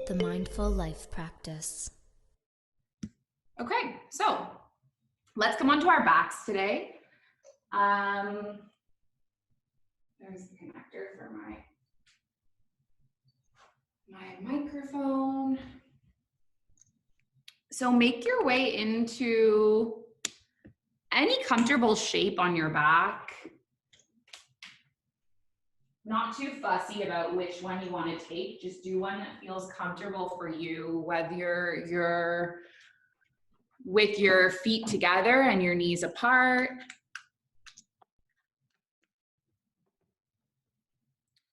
the Mindful Life Practice. Okay, so let's come onto our backs today. There's the connector for my microphone. So make your way into any comfortable shape on your back. Not too fussy about which one you want to take. Just do one that feels comfortable for you, whether you're with your feet together and your knees apart,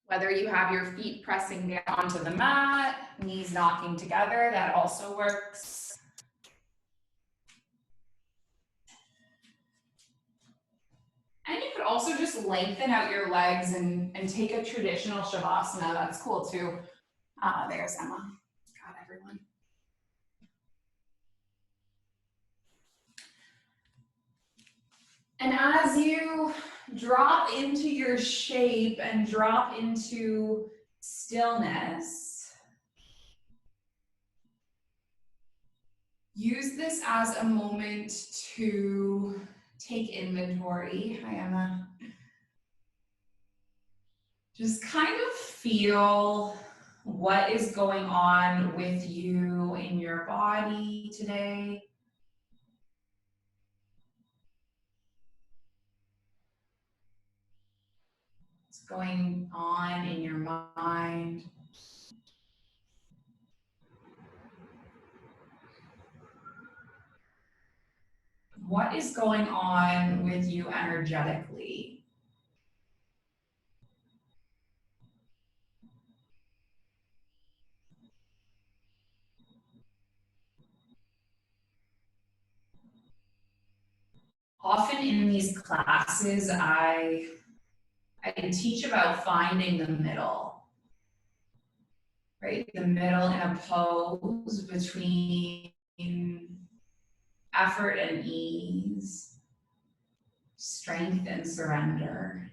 whether you have your feet pressing down onto the mat, knees knocking together, that also works. And you could also just lengthen out your legs and take a traditional Shavasana. That's cool too. There's Emma. Got everyone. And as you drop into your shape and drop into stillness, use this as a moment to take inventory. Hi, Emma. Just kind of feel what is going on with you in your body today. What's going on in your mind? What is going on with you energetically? Often in these classes, I teach about finding the middle, right? The middle in a pose between effort and ease, strength and surrender.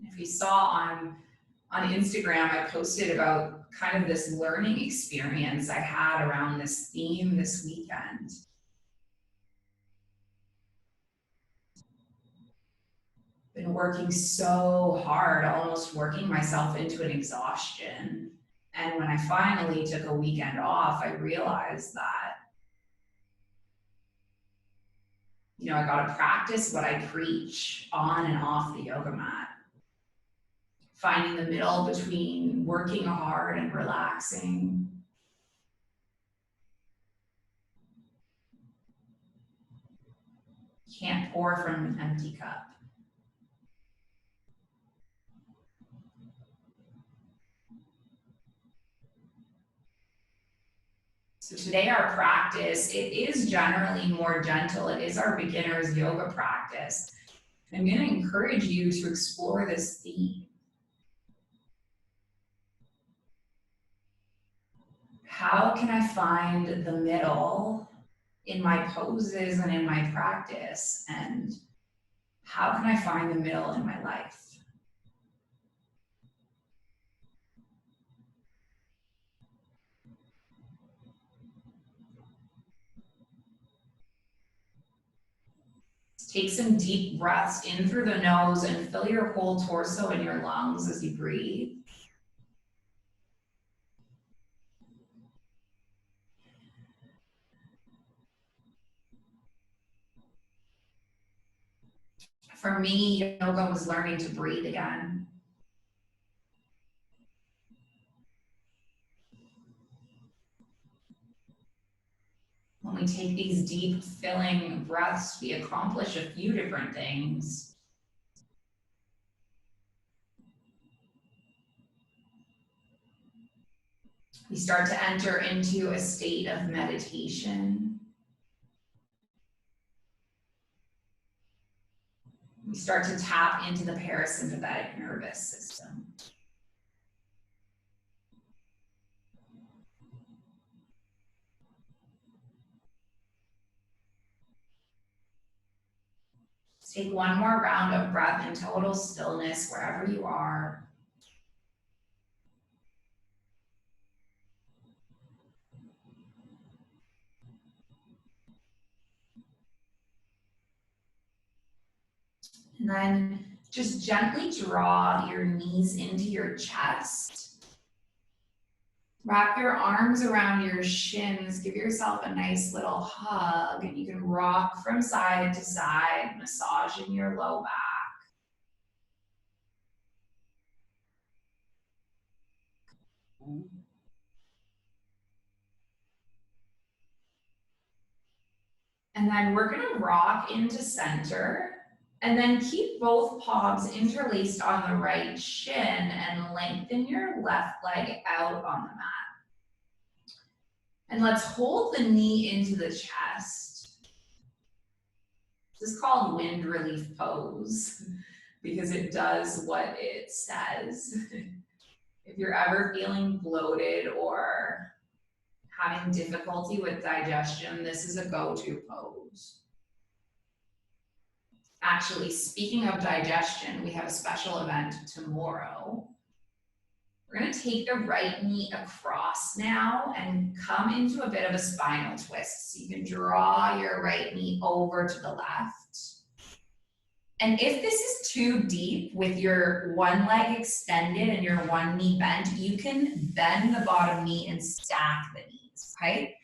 If you saw on Instagram, I posted about kind of this learning experience I had around this theme this weekend. Been working so hard, almost working myself into an exhaustion. And when I finally took a weekend off, I realized that, I got to practice what I preach on and off the yoga mat. Finding the middle between working hard and relaxing. Can't pour from an empty cup. So today our practice, it is generally more gentle. It is our beginner's yoga practice. I'm going to encourage you to explore this theme. How can I find the middle in my poses and in my practice? And how can I find the middle in my life? Take some deep breaths in through the nose and fill your whole torso and your lungs as you breathe. For me, yoga was learning to breathe again. When we take these deep, filling breaths, we accomplish a few different things. We start to enter into a state of meditation. We start to tap into the parasympathetic nervous system. Let's take one more round of breath in total stillness wherever you are. And then just gently draw your knees into your chest. Wrap your arms around your shins. Give yourself a nice little hug, and you can rock from side to side, massaging your low back. And then we're gonna rock into center, and then keep both palms interlaced on the right shin and lengthen your left leg out on the mat. And let's hold the knee into the chest. This is called wind relief pose because it does what it says. If you're ever feeling bloated or having difficulty with digestion, this is a go-to pose. Actually, speaking of digestion, we have a special event tomorrow. We're gonna take the right knee across now and come into a bit of a spinal twist. So you can draw your right knee over to the left. And if this is too deep with your one leg extended and your one knee bent, you can bend the bottom knee and stack the knees, okay?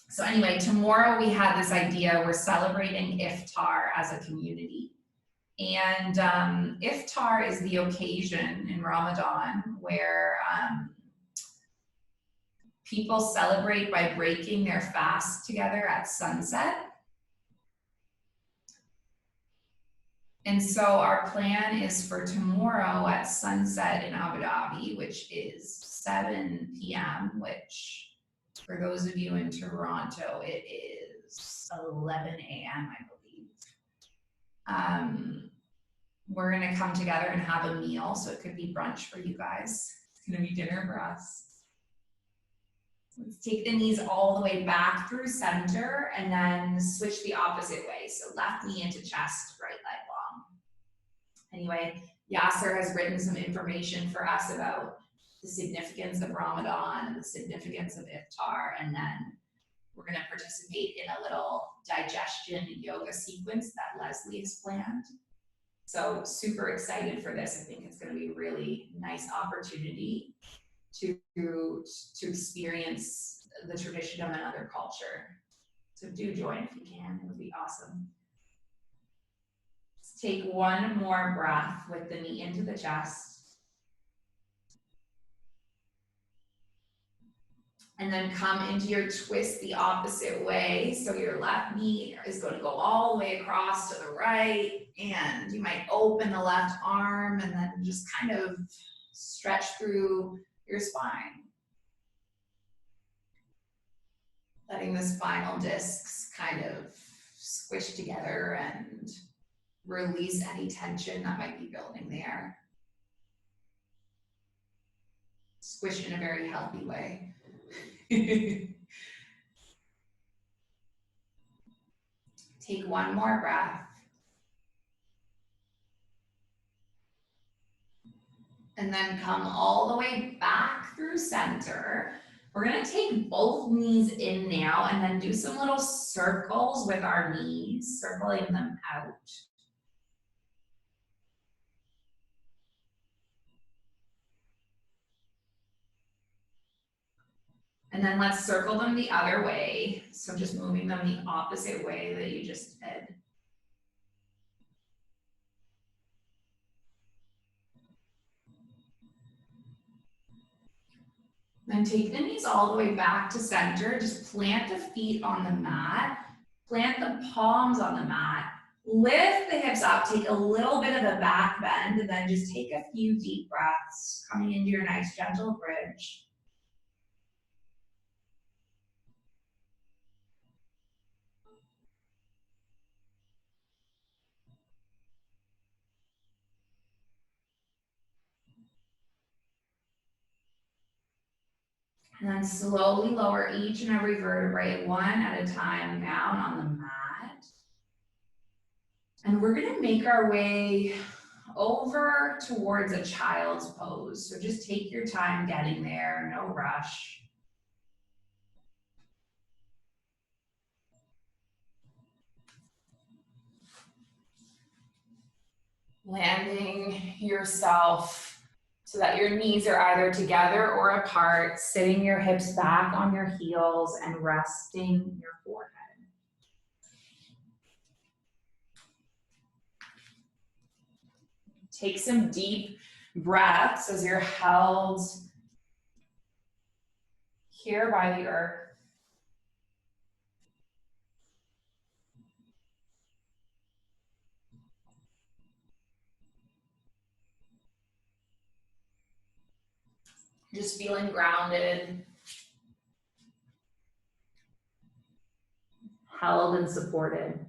So anyway, tomorrow we had this idea, we're celebrating Iftar as a community. And Iftar is the occasion in Ramadan where people celebrate by breaking their fast together at sunset. And so our plan is for tomorrow at sunset in Abu Dhabi, which is 7 p.m., which for those of you in Toronto, it is 11 a.m., I believe. We're gonna come together and have a meal, so it could be brunch for you guys. It's gonna be dinner for us. Let's take the knees all the way back through center and then switch the opposite way. So left knee into chest, right leg long. Anyway, Yasser has written some information for us about the significance of Ramadan and the significance of Iftar, and then we're gonna participate in a little digestion yoga sequence that Leslie has planned. So super excited for this. I think it's going to be a really nice opportunity to experience the tradition of another culture. So do join if you can, it would be awesome. Let's take one more breath with the knee into the chest. And then come into your twist the opposite way. So your left knee is going to go all the way across to the right, and you might open the left arm and then just kind of stretch through your spine. Letting the spinal discs kind of squish together and release any tension that might be building there. Squish in a very healthy way. Take one more breath. And then come all the way back through center. We're gonna take both knees in now and then do some little circles with our knees, circling them out. And then let's circle them the other way. So just moving them the opposite way that you just did. Then take the knees all the way back to center. Just plant the feet on the mat. Plant the palms on the mat. Lift the hips up. Take a little bit of a back bend. And then just take a few deep breaths, coming into your nice gentle bridge. And then slowly lower each and every vertebrae one at a time down on the mat. And we're gonna make our way over towards a child's pose. So just take your time getting there, no rush. Landing yourself so that your knees are either together or apart, sitting your hips back on your heels and resting your forehead. Take some deep breaths as you're held here by the earth. Just feeling grounded, held and supported.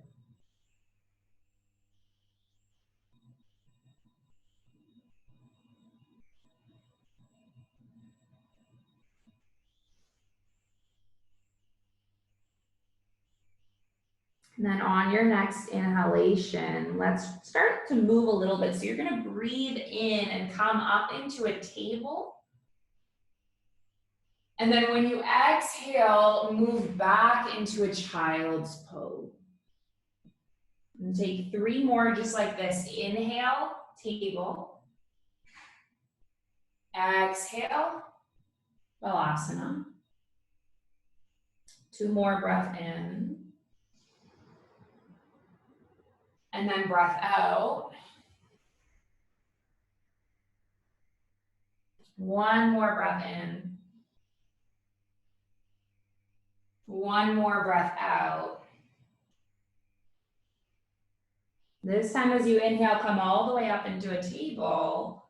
And then on your next inhalation, let's start to move a little bit. So you're gonna breathe in and come up into a table. And then when you exhale, move back into a child's pose. And take 3 more just like this. Inhale, table. Exhale, Balasana. 2 more, breath in. And then breath out. 1 more breath in. 1 more breath out. This time as you inhale, come all the way up into a table.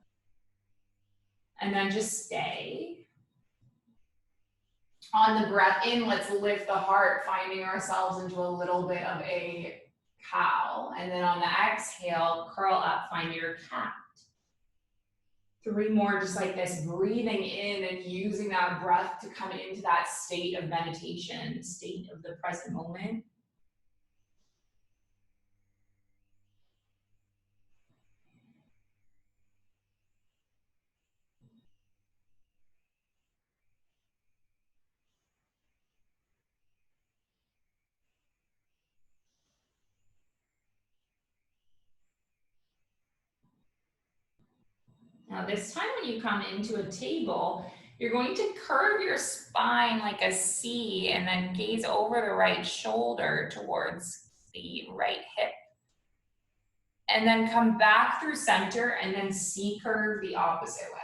And then just stay. On the breath in, let's lift the heart, finding ourselves into a little bit of a cow. And then on the exhale, curl up, find your cat. 3 more just like this, breathing in and using that breath to come into that state of meditation, state of the present moment. Now this time when you come into a table, you're going to curve your spine like a C and then gaze over the right shoulder towards the right hip. And then come back through center and then C curve the opposite way.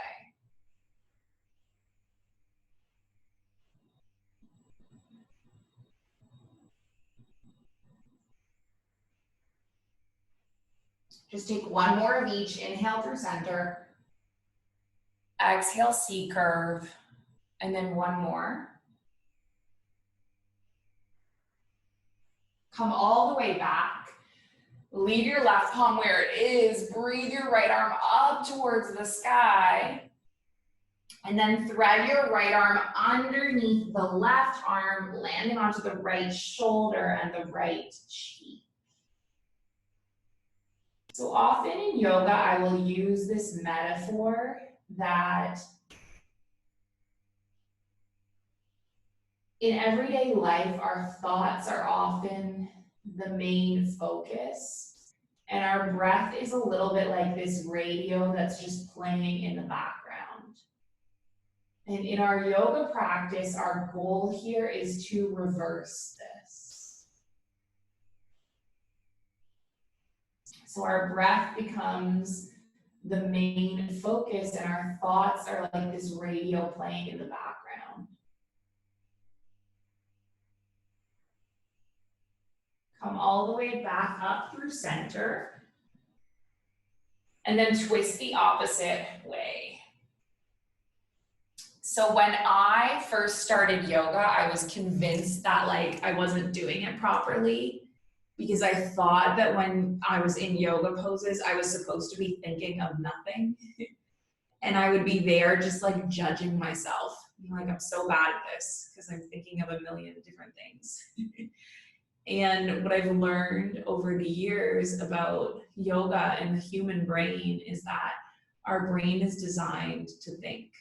Just take 1 more of each. Inhale through center. Exhale, C curve. And then 1 more. Come all the way back. Leave your left palm where it is. Breathe your right arm up towards the sky. And then thread your right arm underneath the left arm, landing onto the right shoulder and the right cheek. So often in yoga, I will use this metaphor that in everyday life, our thoughts are often the main focus, and our breath is a little bit like this radio that's just playing in the background. And in our yoga practice, our goal here is to reverse this. So our breath becomes the main focus and our thoughts are like this radio playing in the background. Come all the way back up through center. And then twist the opposite way. So when I first started yoga, I was convinced that I wasn't doing it properly because I thought that when I was in yoga poses, I was supposed to be thinking of nothing. And I would be there just judging myself. Being I'm so bad at this because I'm thinking of a million different things. And what I've learned over the years about yoga and the human brain is that our brain is designed to think,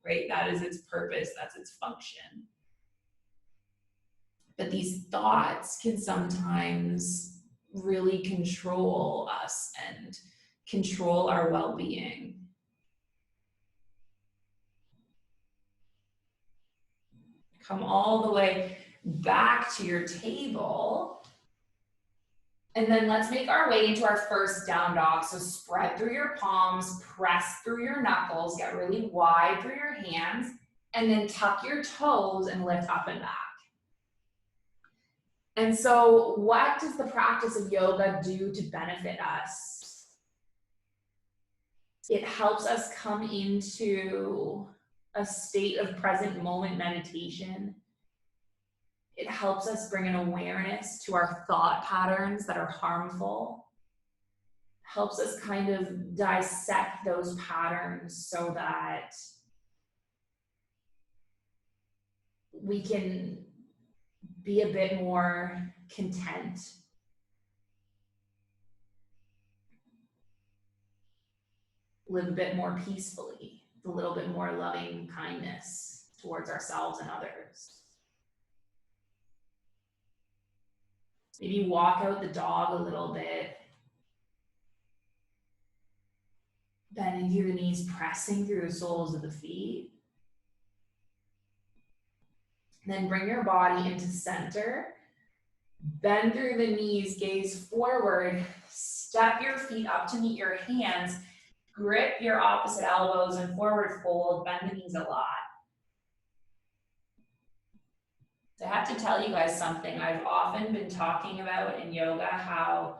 right? That is its purpose, that's its function. But these thoughts can sometimes really control us and control our well-being. Come all the way back to your table. And then let's make our way into our first down dog. So spread through your palms, press through your knuckles, get really wide through your hands, and then tuck your toes and lift up and back. And so what does the practice of yoga do to benefit us? It helps us come into a state of present moment meditation. It helps us bring an awareness to our thought patterns that are harmful. Helps us kind of dissect those patterns so that we can be a bit more content. Live a bit more peacefully, a little bit more loving kindness towards ourselves and others. Maybe walk out the dog a little bit. Bending through the knees, pressing through the soles of the feet. Then bring your body into center. Bend through the knees, gaze forward. Step your feet up to meet your hands. Grip your opposite elbows and forward fold. Bend the knees a lot. So I have to tell you guys something. I've often been talking about in yoga how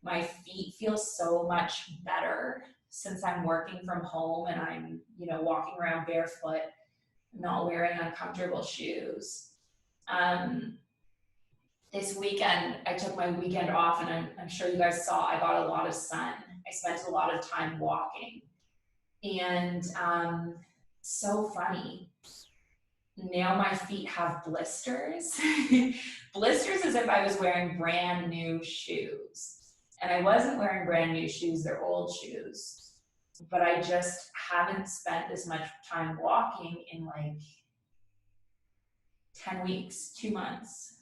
my feet feel so much better since I'm working from home and I'm, walking around barefoot, not wearing uncomfortable shoes. This weekend, I took my weekend off, and I'm sure you guys saw I got a lot of sun. I spent a lot of time walking. And so funny. Now my feet have blisters. Blisters as if I was wearing brand new shoes. And I wasn't wearing brand new shoes, they're old shoes. But I just haven't spent this much time walking in like 10 weeks, 2 months.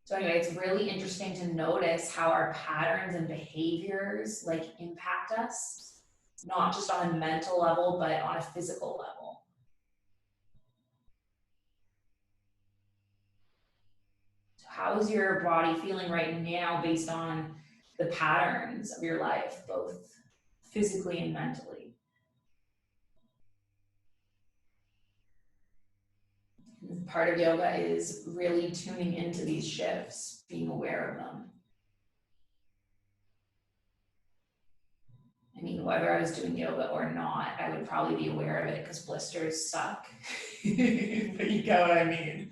So anyway, it's really interesting to notice how our patterns and behaviors impact us, not just on a mental level, but on a physical level. So how is your body feeling right now based on the patterns of your life, both physically and mentally? Part of yoga is really tuning into these shifts, being aware of them. I mean, whether I was doing yoga or not, I would probably be aware of it because blisters suck. But you get what I mean.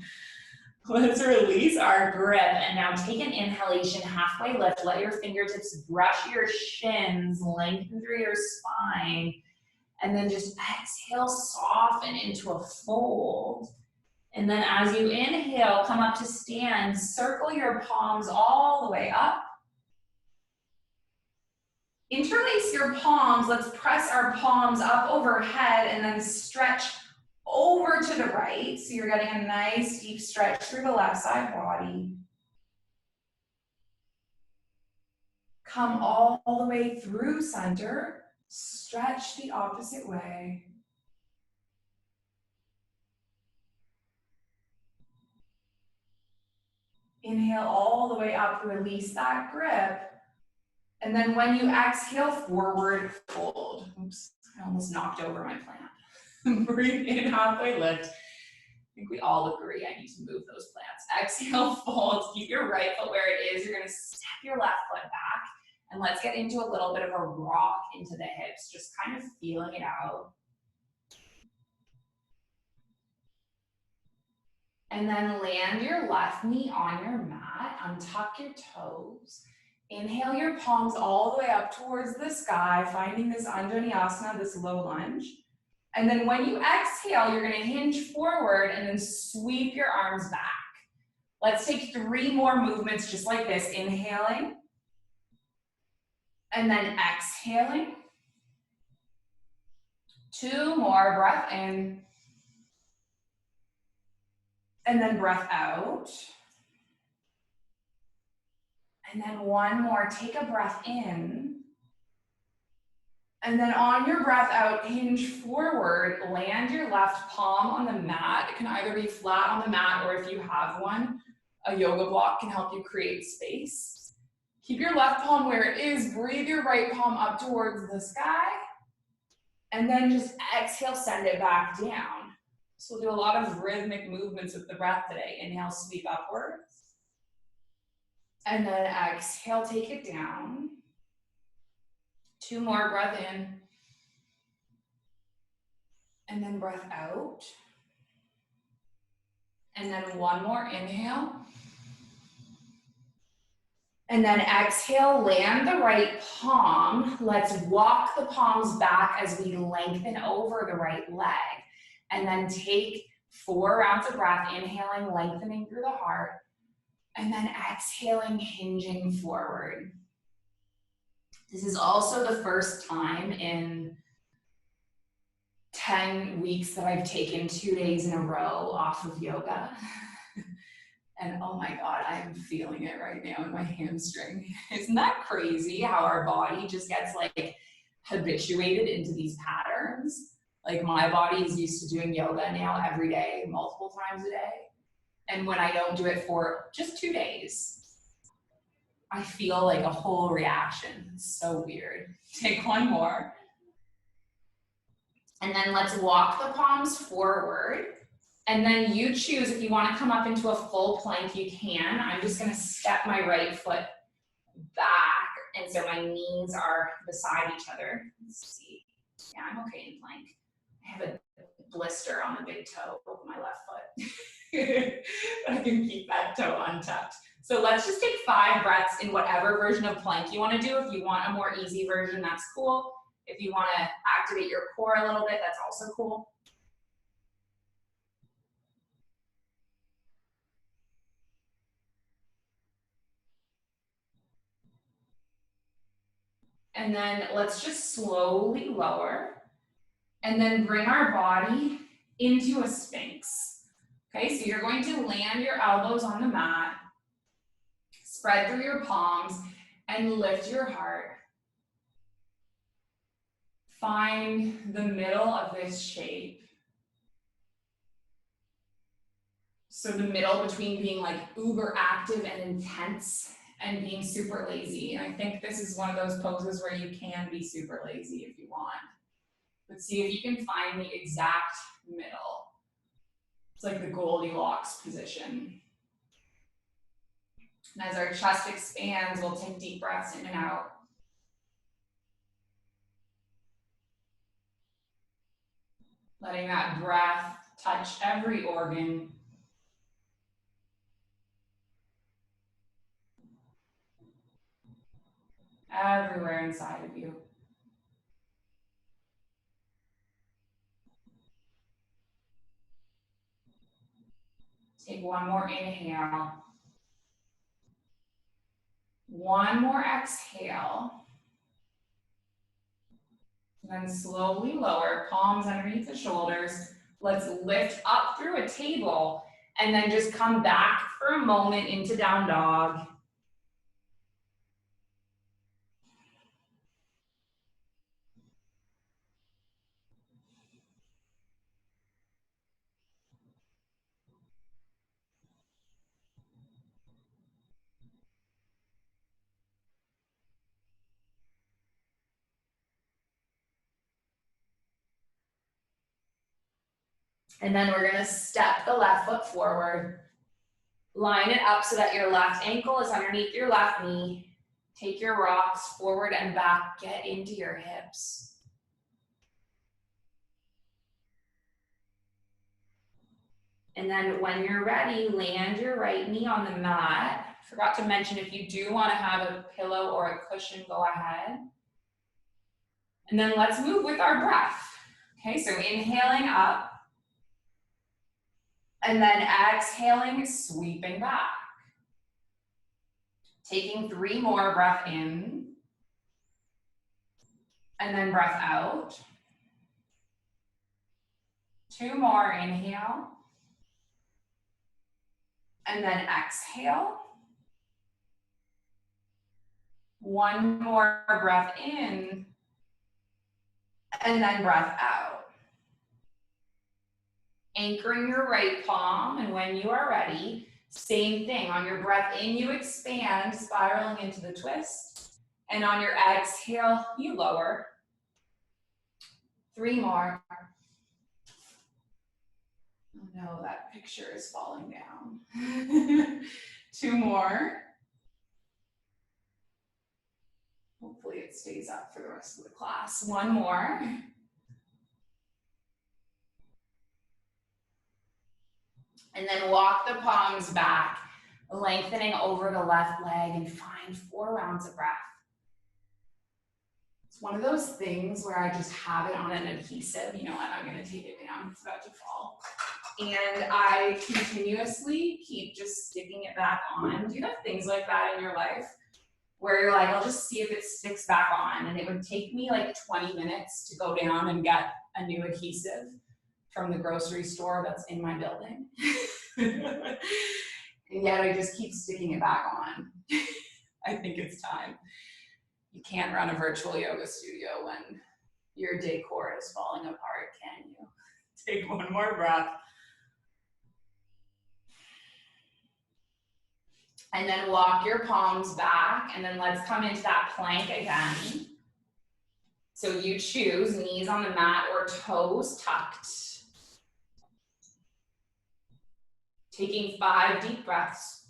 Let's release our grip and now take an inhalation, halfway lift. Let your fingertips brush your shins, lengthen through your spine, and then just exhale, soften into a fold. And then as you inhale, come up to stand, circle your palms all the way up. Interlace your palms, let's press our palms up overhead and then stretch over to the right. So you're getting a nice deep stretch through the left side body. Come all the way through center, stretch the opposite way. Inhale all the way up, release that grip. And then when you exhale, forward fold. Oops, I almost knocked over my plant. Breathe in, halfway lift. I think we all agree I need to move those plants. Exhale, fold, keep your right foot where it is. You're gonna step your left foot back. And let's get into a little bit of a rock into the hips, just kind of feeling it out. And then land your left knee on your mat, untuck your toes. Inhale your palms all the way up towards the sky, finding this Anjaneyasana, this low lunge. And then when you exhale, you're gonna hinge forward and then sweep your arms back. Let's take 3 more movements just like this, inhaling, and then exhaling. 2 more, breath in, and then breath out. And then 1 more, take a breath in. And then on your breath out, hinge forward, land your left palm on the mat. It can either be flat on the mat, or if you have one, a yoga block can help you create space. Keep your left palm where it is, breathe your right palm up towards the sky, and then just exhale, send it back down. So we'll do a lot of rhythmic movements with the breath today. Inhale, sweep upwards. And then exhale, take it down. 2 more, breath in. And then breath out. And then 1 more, inhale. And then exhale, land the right palm. Let's walk the palms back as we lengthen over the right leg. And then take 4 rounds of breath, inhaling, lengthening through the heart. And then exhaling, hinging forward. This is also the first time in 10 weeks that I've taken 2 days in a row off of yoga. And oh my God, I am feeling it right now in my hamstring. Isn't that crazy how our body just gets like habituated into these patterns? Like my body is used to doing yoga now every day, multiple times a day. And when I don't do it for just 2 days, I feel like a whole reaction. It's so weird. Take 1 more. And then let's walk the palms forward. And then you choose if you want to come up into a full plank, you can. I'm just going to step my right foot back. And so my knees are beside each other. Let's see. Yeah, I'm okay in plank. I have a blister on the big toe of my left foot. I can keep that toe untucked. So let's just take 5 breaths in whatever version of plank you want to do. If you want a more easy version, that's cool. If you want to activate your core a little bit, that's also cool. And then let's just slowly lower and then bring our body into a Sphinx. Okay, so you're going to land your elbows on the mat, spread through your palms, and lift your heart. Find the middle of this shape. So the middle between being like uber active and intense and being super lazy. And I think this is one of those poses where you can be super lazy if you want. But see if you can find the exact middle. It's like the Goldilocks position. And as our chest expands, we'll take deep breaths in and out. Letting that breath touch every organ. Everywhere inside of you. Take 1 more inhale. 1 more exhale. And then slowly lower, palms underneath the shoulders. Let's lift up through a table and then just come back for a moment into down dog. And then we're gonna step the left foot forward. Line it up so that your left ankle is underneath your left knee. Take your rocks forward and back, get into your hips. And then when you're ready, land your right knee on the mat. Forgot to mention, if you do want to have a pillow or a cushion, go ahead. And then let's move with our breath. Okay, so inhaling up. And then exhaling, sweeping back. Taking 3 more, breath in. And then breath out. 2 more, inhale. And then exhale. 1 more breath in. And then breath out. Anchoring your right palm, and when you are ready, same thing. On your breath in, you expand, spiraling into the twist. And on your exhale, you lower. 3 more. Oh no, that picture is falling down. 2 more. Hopefully it stays up for the rest of the class. 1 more. And then walk the palms back, lengthening over the left leg, and find 4 rounds of breath. It's one of those things where I just have it on an adhesive. You know what? I'm going to take it down. It's about to fall. And I continuously keep just sticking it back on. Do you have things like that in your life where you're like, I'll just see if it sticks back on? And it would take me like 20 minutes to go down and get a new adhesive from the grocery store that's in my building. And yet I just keep sticking it back on. I think it's time. You can't run a virtual yoga studio when your decor is falling apart, can you? Take 1 more breath. And then walk your palms back, and then let's come into that plank again. So you choose knees on the mat or toes tucked. Taking 5 deep breaths.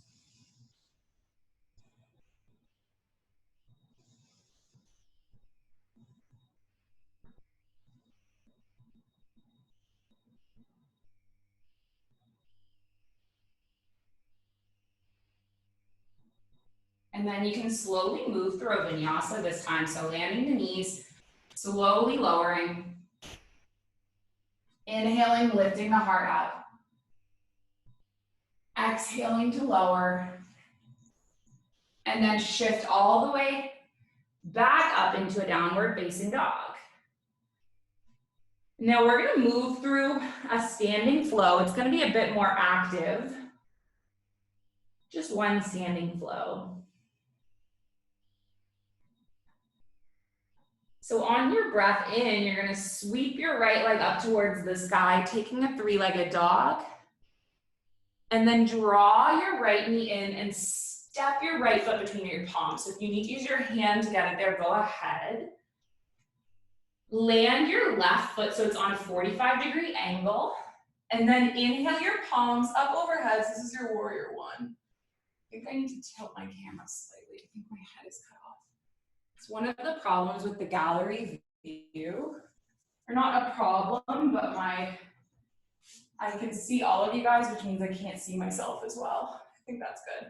And then you can slowly move through a vinyasa this time. So landing the knees, slowly lowering. Inhaling, lifting the heart up. Exhaling to lower. And then shift all the way back up into a downward facing dog. Now we're going to move through a standing flow. It's going to be a bit more active. Just one standing flow. So on your breath in, you're going to sweep your right leg up towards the sky, taking a 3-legged dog. And then draw your right knee in and step your right foot between your palms. So if you need to use your hand to get it there, go ahead. Land your left foot so it's on a 45-degree angle. And then inhale your palms up overhead. This is your warrior 1. I think I need to tilt my camera slightly. I think my head is cut off. It's one of the problems with the gallery view. Or not a problem, but I can see all of you guys, which means I can't see myself as well. I think that's good.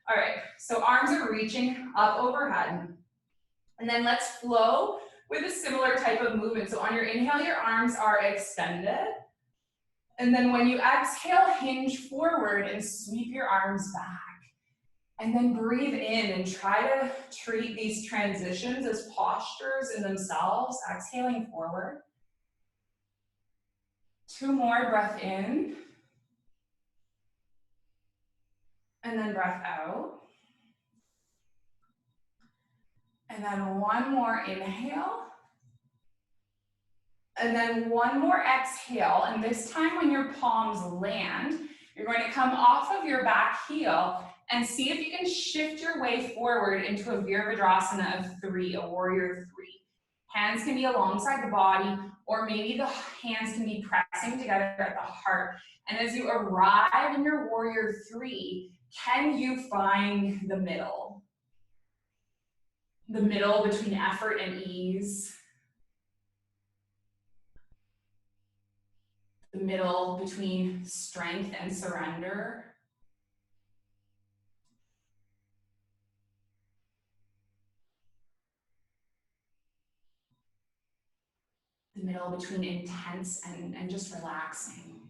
All right, so arms are reaching up overhead. And then let's flow with a similar type of movement. So on your inhale, your arms are extended. And then when you exhale, hinge forward and sweep your arms back. And then breathe in and try to treat these transitions as postures in themselves, exhaling forward. 2 more, breath in. And then breath out. And then 1 more inhale. And then 1 more exhale. And this time when your palms land, you're going to come off of your back heel and see if you can shift your way forward into a Virabhadrasana of 3, a warrior 3. Hands can be alongside the body, or maybe the hands can be pressing together at the heart. And as you arrive in your warrior 3, can you find the middle? The middle between effort and ease. The middle between strength and surrender. The middle between intense and just relaxing.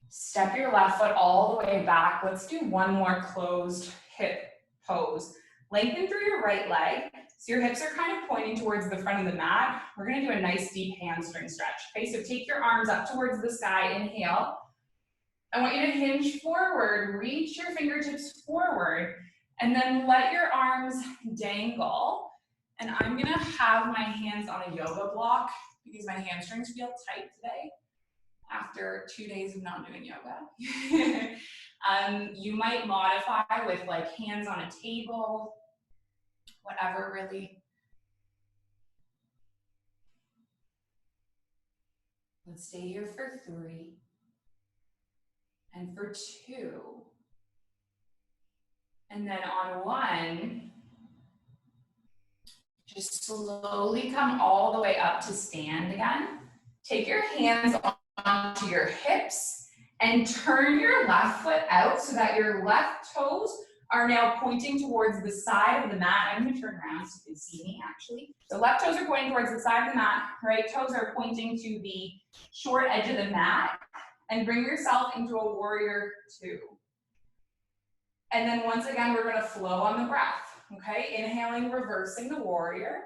Step your left foot all the way back. Let's do one more closed hip pose. Lengthen through your right leg. So your hips are kind of pointing towards the front of the mat. We're gonna do a nice deep hamstring stretch. Okay, so take your arms up towards the sky, inhale. I want you to hinge forward, reach your fingertips forward, and then let your arms dangle. And I'm gonna have my hands on a yoga block because my hamstrings feel tight today after 2 days of not doing yoga. You might modify with like hands on a table, whatever really. Let's stay here for 3 and for 2. And then on 1, just slowly come all the way up to stand again. Take your hands onto your hips and turn your left foot out so that your left toes are now pointing towards the side of the mat. I'm gonna turn around so you can see me actually. So left toes are pointing towards the side of the mat, right toes are pointing to the short edge of the mat, and bring yourself into a warrior 2. And then once again, we're gonna flow on the breath, okay? Inhaling, reversing the warrior.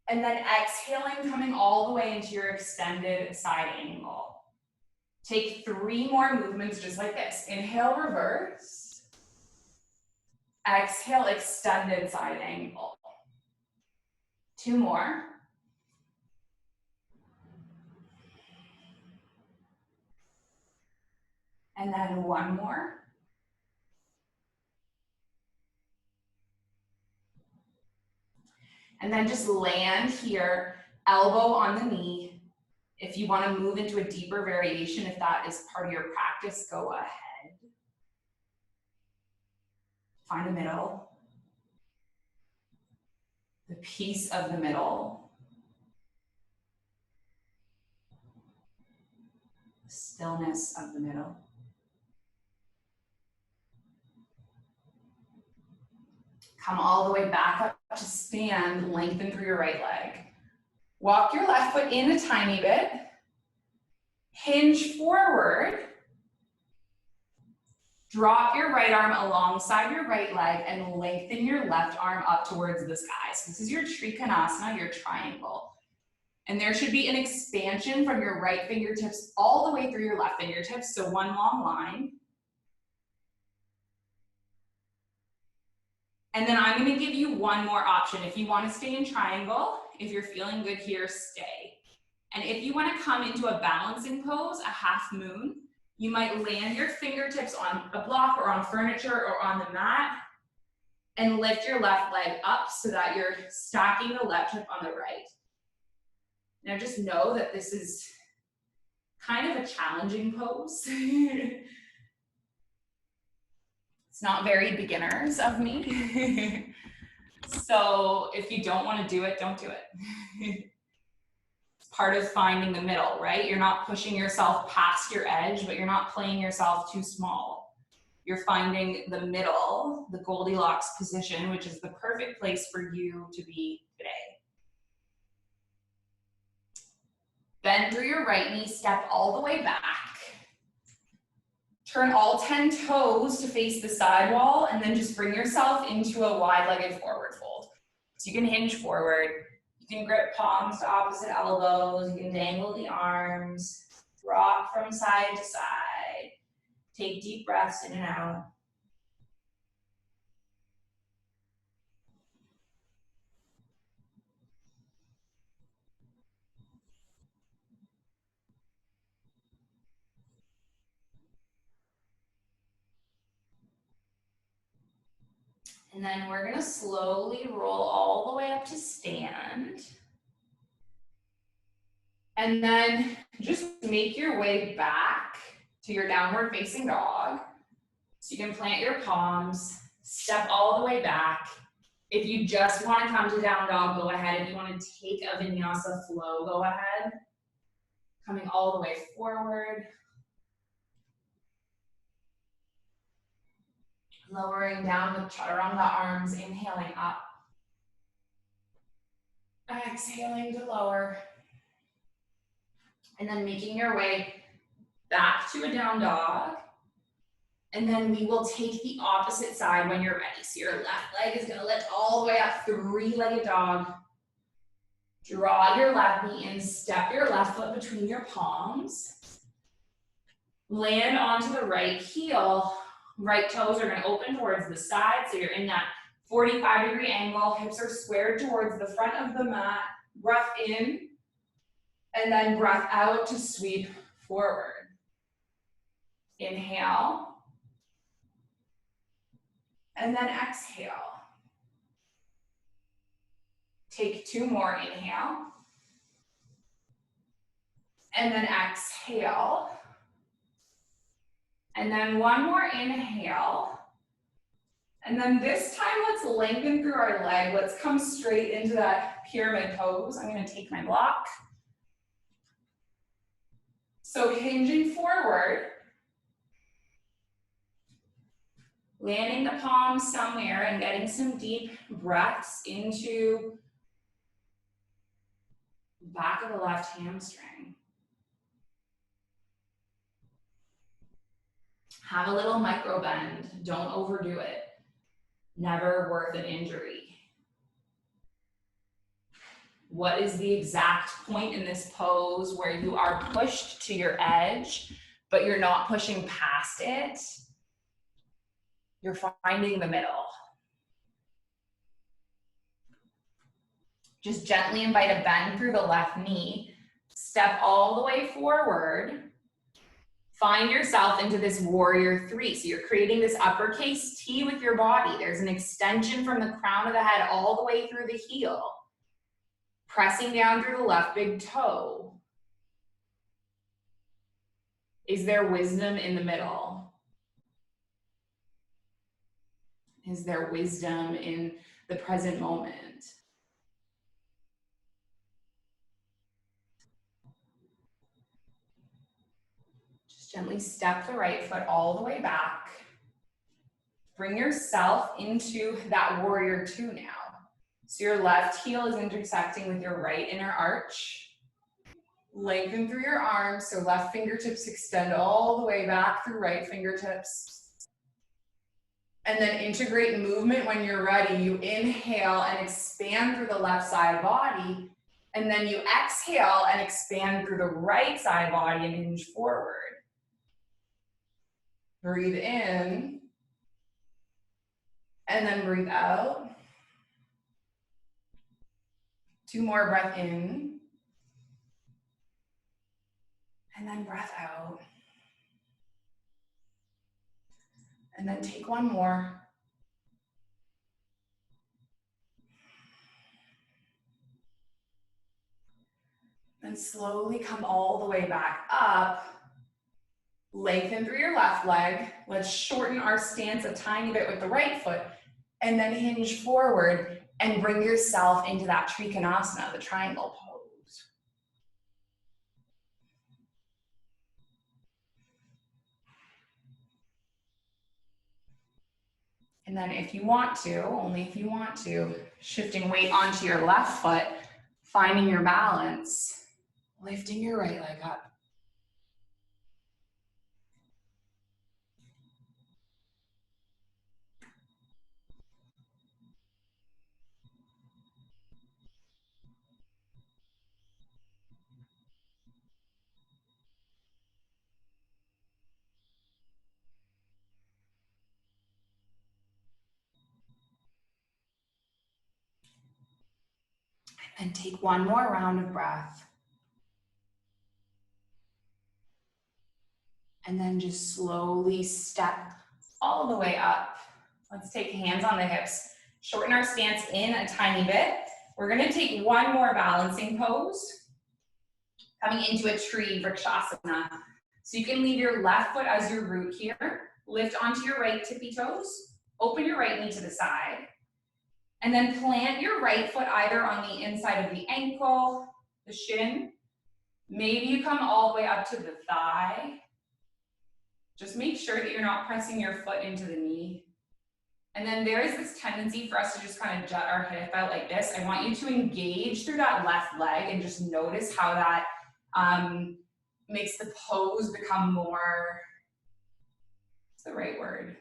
And then exhaling, coming all the way into your extended side angle. Take 3 more movements just like this. Inhale, reverse. Exhale, extended side angle. 2 more. And then 1 more. And then just land here, elbow on the knee. If you want to move into a deeper variation, if that is part of your practice, go ahead. Find the middle. The peace of the middle. The stillness of the middle. Come all the way back up to stand, lengthen through your right leg. Walk your left foot in a tiny bit. Hinge forward. Drop your right arm alongside your right leg and lengthen your left arm up towards the sky. So this is your Trikonasana, your triangle. And there should be an expansion from your right fingertips all the way through your left fingertips, so one long line. And then I'm gonna give you one more option. If you wanna stay in triangle, if you're feeling good here, stay. And if you wanna come into a balancing pose, a half moon, you might land your fingertips on a block or on furniture or on the mat and lift your left leg up so that you're stacking the left hip on the right. Now just know that this is kind of a challenging pose. It's not very beginners of me. So if you don't want to do it, don't do it. It's part of finding the middle, right? You're not pushing yourself past your edge, but you're not playing yourself too small. You're finding the middle, the Goldilocks position, which is the perfect place for you to be today. Bend through your right knee, step all the way back. Turn all 10 toes to face the side wall, and then just bring yourself into a wide-legged forward fold. So you can hinge forward, you can grip palms to opposite elbows, you can dangle the arms, rock from side to side. Take deep breaths in and out. And then we're gonna slowly roll all the way up to stand. And then just make your way back to your downward facing dog. So you can plant your palms, step all the way back. If you just wanna come to down dog, go ahead. If you wanna take a vinyasa flow, go ahead. Coming all the way forward. Lowering down with chaturanga arms, inhaling up. Exhaling to lower. And then making your way back to a down dog. And then we will take the opposite side when you're ready. So your left leg is gonna lift all the way up, three-legged dog. Draw your left knee in, step your left foot between your palms. Land onto the right heel. Right toes are gonna open towards the side, so you're in that 45-degree angle. Hips are squared towards the front of the mat. Breath in, and then breath out to sweep forward. Inhale. And then exhale. Take two more, inhale. And then exhale. And then one more inhale. And then this time, let's lengthen through our leg. Let's come straight into that pyramid pose. I'm gonna take my block. So hinging forward. Landing the palms somewhere and getting some deep breaths into the back of the left hamstring. Have a little micro bend. Don't overdo it. Never worth an injury. What is the exact point in this pose where you are pushed to your edge, but you're not pushing past it? You're finding the middle. Just gently invite a bend through the left knee. Step all the way forward. Find yourself into this warrior three. So you're creating this uppercase T with your body. There's an extension from the crown of the head all the way through the heel. Pressing down through the left big toe. Is there wisdom in the middle? Is there wisdom in the present moment? Just gently step the right foot all the way back. Bring yourself into that warrior two now. So your left heel is intersecting with your right inner arch. Lengthen through your arms, so left fingertips extend all the way back through right fingertips. And then integrate movement when you're ready. You inhale and expand through the left side body. And then you exhale and expand through the right side body and hinge forward. Breathe in. And then breathe out. Two more, breath in. And then breath out. And then take one more. Then slowly come all the way back up. Lengthen through your left leg. Let's shorten our stance a tiny bit with the right foot. And then hinge forward and bring yourself into that Trikonasana, the triangle pose. And then if you want to, only if you want to, shifting weight onto your left foot, finding your balance, lifting your right leg up. And take one more round of breath. And then just slowly step all the way up. Let's take hands on the hips. Shorten our stance in a tiny bit. We're gonna take one more balancing pose. Coming into a tree, Vrikshasana. So you can leave your left foot as your root here. Lift onto your right tippy toes. Open your right knee to the side. And then plant your right foot either on the inside of the ankle, the shin. Maybe you come all the way up to the thigh. Just make sure that you're not pressing your foot into the knee. And then there is this tendency for us to just kind of jut our hip out like this. I want you to engage through that left leg and just notice how that makes the pose become more, what's the right word?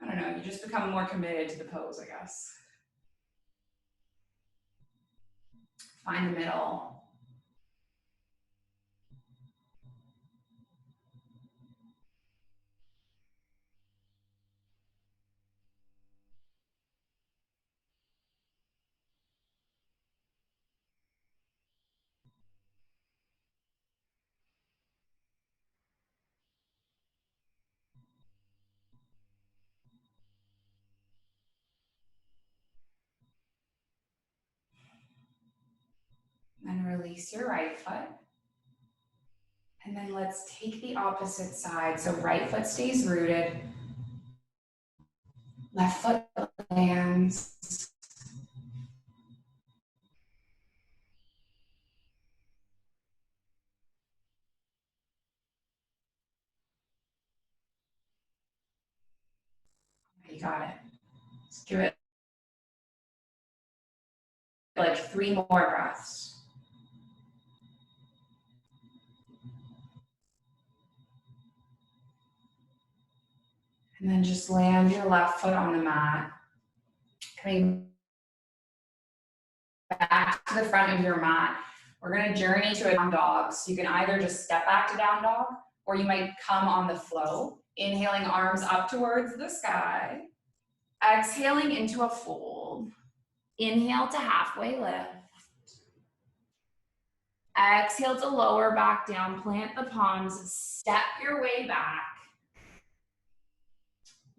I don't know, you just become more committed to the pose, I guess. Find the middle. Then release your right foot. And then let's take the opposite side. So right foot stays rooted. Left foot lands. You got it. Let's do it like 3 more breaths. And then just land your left foot on the mat. Coming back to the front of your mat. We're gonna journey to a down dog. So you can either just step back to down dog, or you might come on the flow. Inhaling, arms up towards the sky. Exhaling into a fold. Inhale to halfway lift. Exhale to lower back down, plant the palms, step your way back.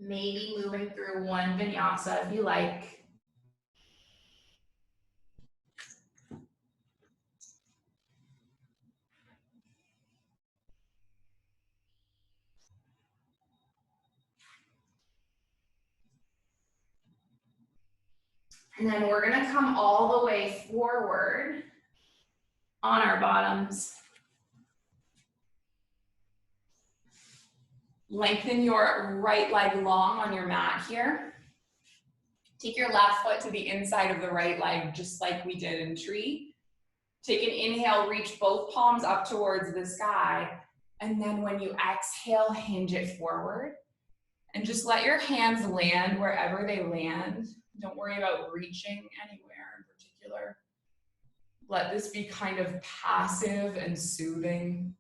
Maybe moving through one vinyasa if you like. And then we're gonna come all the way forward on our bottoms. Lengthen your right leg long on your mat here. Take your left foot to the inside of the right leg, just like we did in tree. Take an inhale, reach both palms up towards the sky. And then when you exhale, hinge it forward. And just let your hands land wherever they land. Don't worry about reaching anywhere in particular. Let this be kind of passive and soothing.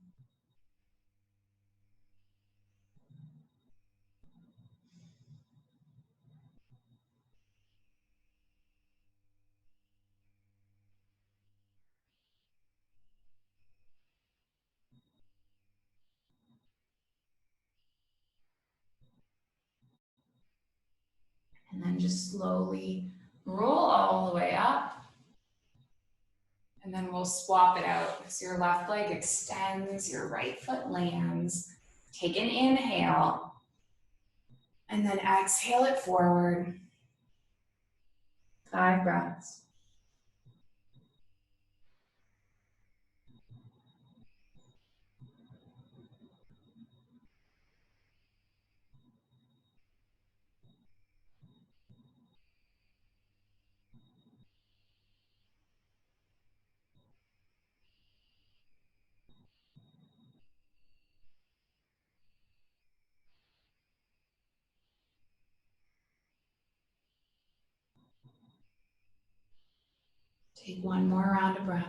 And then just slowly roll all the way up. And then we'll swap it out. So your left leg extends, your right foot lands. Take an inhale. And then exhale it forward. 5 breaths. Take one more round of breath.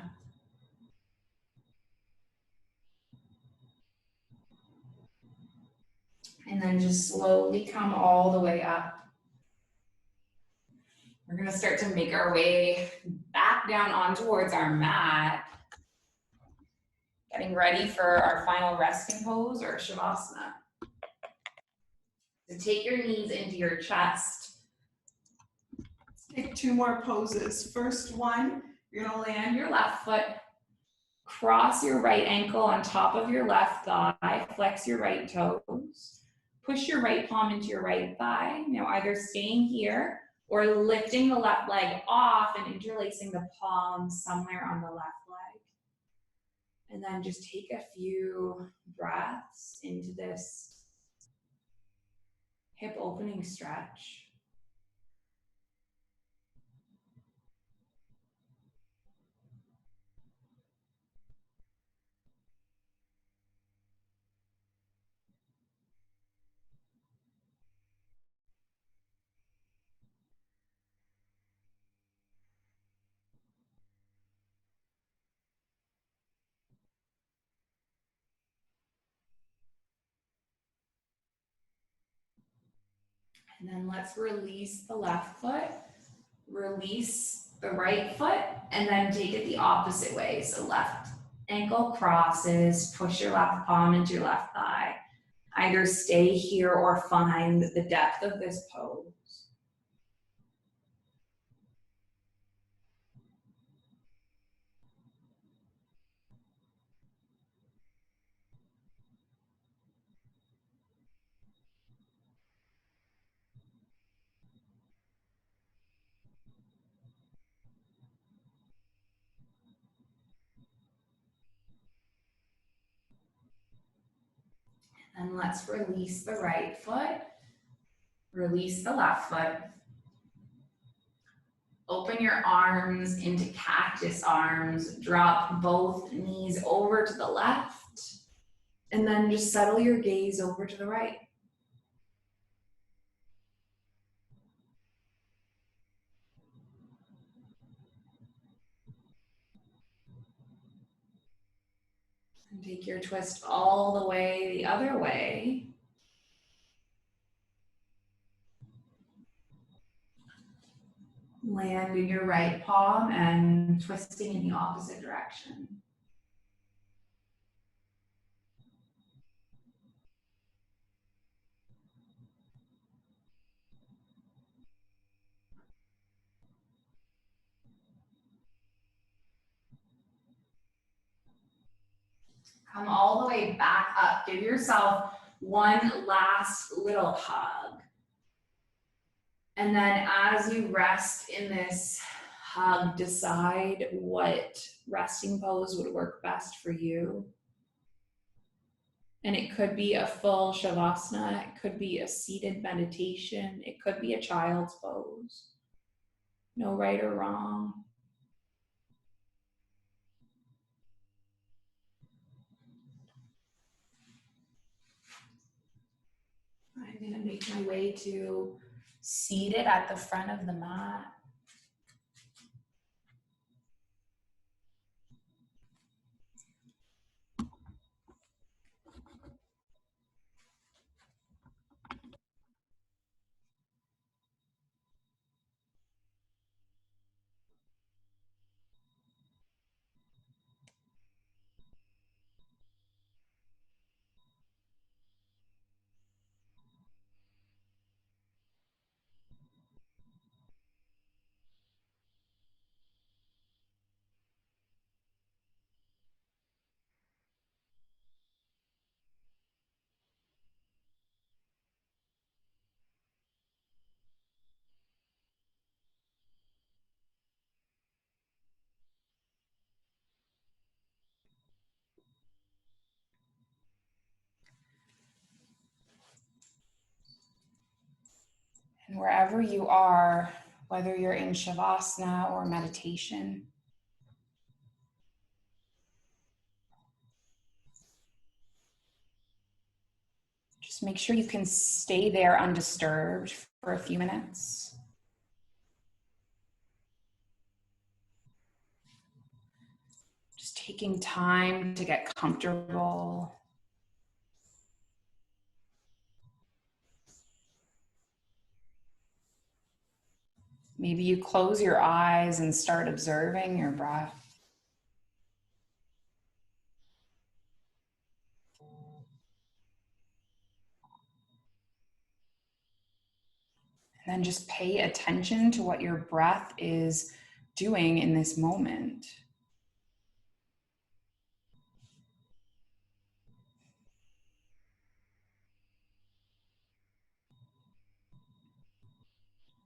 And then just slowly come all the way up. We're gonna start to make our way back down on towards our mat. Getting ready for our final resting pose or Shavasana. So take your knees into your chest. Let's take 2 more poses. First one, you're gonna land your left foot, cross your right ankle on top of your left thigh, flex your right toes, push your right palm into your right thigh. Now either staying here or lifting the left leg off and interlacing the palms somewhere on the left leg. And then just take a few breaths into this hip opening stretch. And then let's release the left foot, release the right foot, and then take it the opposite way. So left ankle crosses, push your left palm into your left thigh. Either stay here or find the depth of this pose. And let's release the right foot, release the left foot. Open your arms into cactus arms, drop both knees over to the left, and then just settle your gaze over to the right. And take your twist all the way the other way. Land in your right palm and twisting in the opposite direction. Come all the way back up. Give yourself one last little hug. And then as you rest in this hug, decide what resting pose would work best for you. And it could be a full shavasana, it could be a seated meditation, it could be a child's pose. No right or wrong. I'm going to make my way to seated at the front of the mat. And wherever you are, whether you're in shavasana or meditation, just make sure you can stay there undisturbed for a few minutes. Just taking time to get comfortable. Maybe you close your eyes and start observing your breath. And then just pay attention to what your breath is doing in this moment.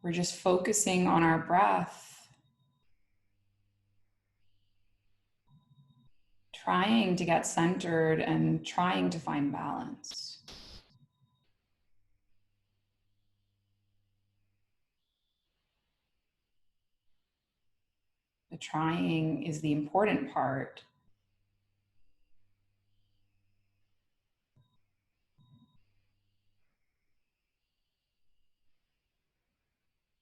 We're just focusing on our breath, trying to get centered and trying to find balance. The trying is the important part.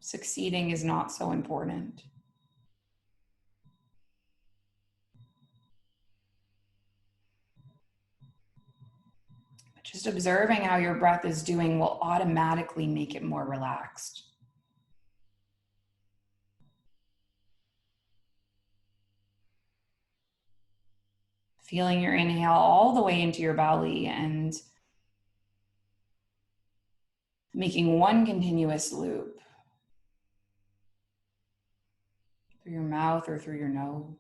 Succeeding is not so important. Just observing how your breath is doing will automatically make it more relaxed. Feeling your inhale all the way into your belly and making one continuous loop through your mouth or through your nose.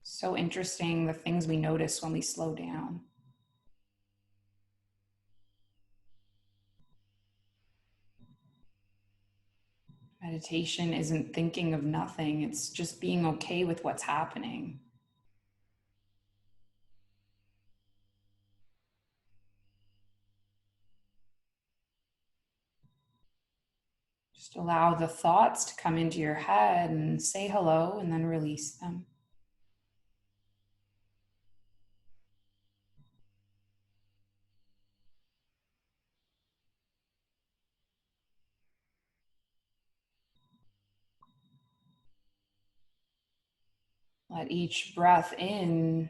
So interesting, the things we notice when we slow down. Meditation isn't thinking of nothing, it's just being okay with what's happening. Just allow the thoughts to come into your head and say hello and then release them. Let each breath in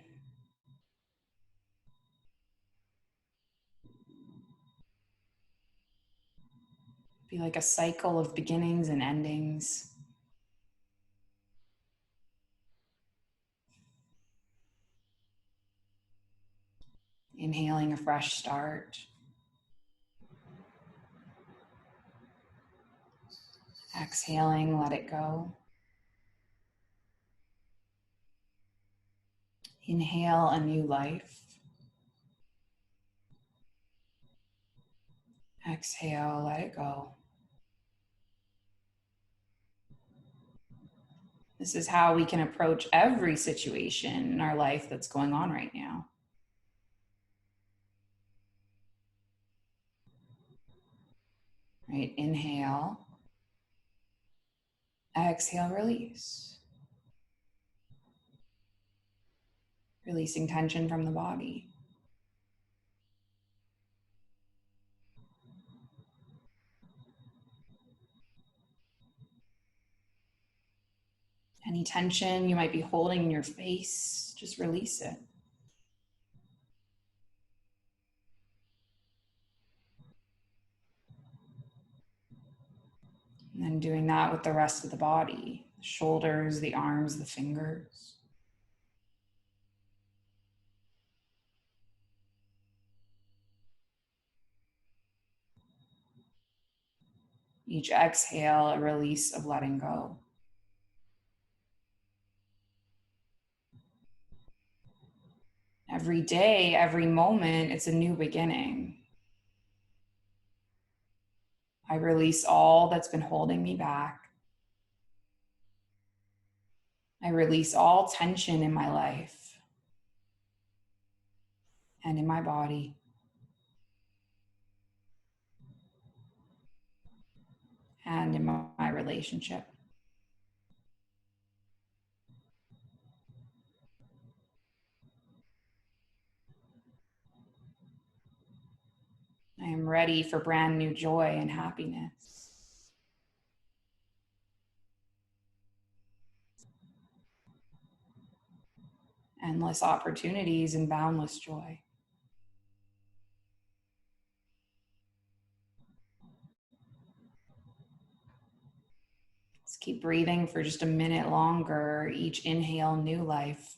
be like a cycle of beginnings and endings. Inhaling a fresh start. Exhaling, let it go. Inhale a new life. Exhale, let it go. This is how we can approach every situation in our life that's going on right now. Right, inhale. Exhale, release. Releasing tension from the body. Any tension you might be holding in your face, just release it. And then doing that with the rest of the body, the shoulders, the arms, the fingers. Each exhale, a release of letting go. Every day, every moment, it's a new beginning. I release all that's been holding me back. I release all tension in my life and in my body. And in my relationship. I am ready for brand new joy and happiness. Endless opportunities and boundless joy. Let's keep breathing for just a minute longer. Each inhale, new life.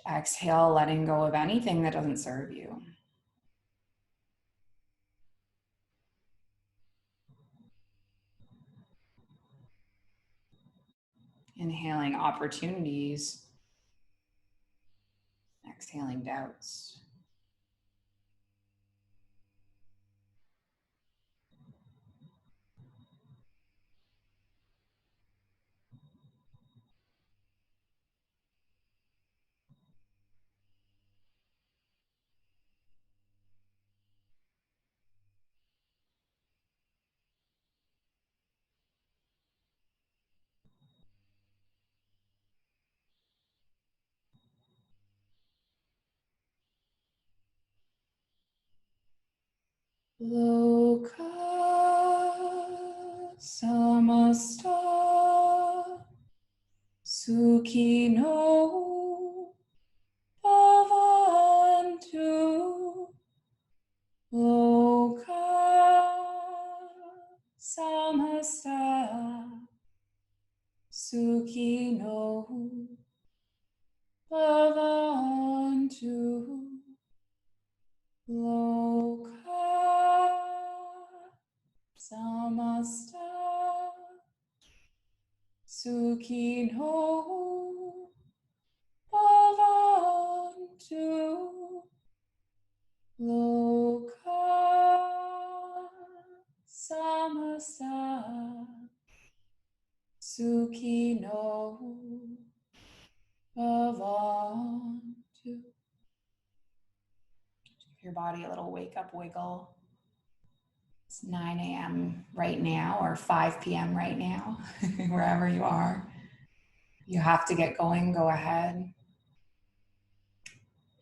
Exhale, letting go of anything that doesn't serve you. Inhaling opportunities. Exhaling doubts. Loka samasta sukhino bhavantu. Loka samasta sukhino bhavantu. Loka samasta sukhino bhavantu. Loka samasta sukhino bhavantu. Give your body a little wake up wiggle. It's 9 a.m. right now or 5 p.m. right now, wherever you are. You have to get going, go ahead.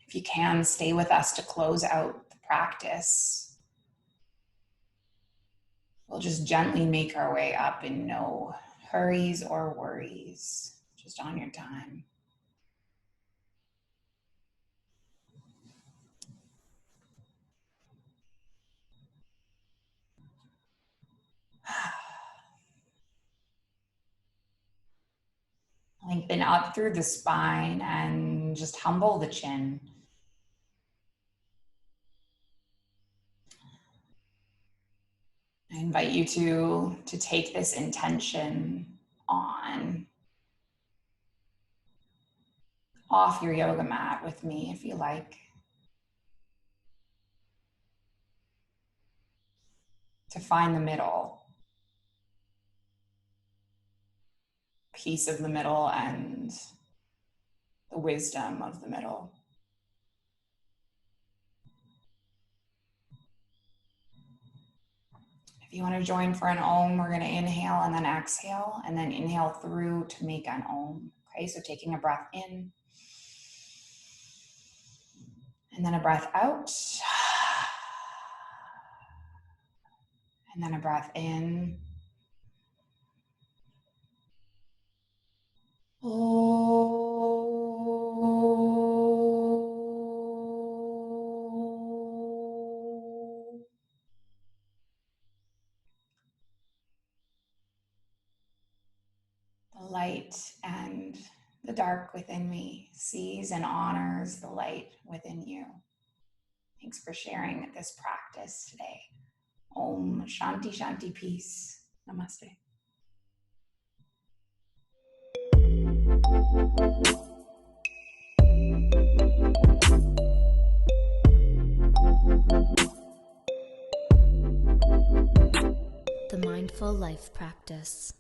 If you can, stay with us to close out the practice. We'll just gently make our way up in no hurries or worries, just on your time. Lengthen up through the spine and just humble the chin. I invite you to take this intention on off your yoga mat with me if you like. To find the middle. Peace of the middle and the wisdom of the middle. If you want to join for an Om, we're going to inhale and then exhale, and then inhale through to make an Om. Okay, so taking a breath in, and then a breath out, and then a breath in. The light and the dark within me sees and honors the light within you. Thanks for sharing this practice today. Om Shanti Shanti Peace. Namaste. The Mindful Life Practice.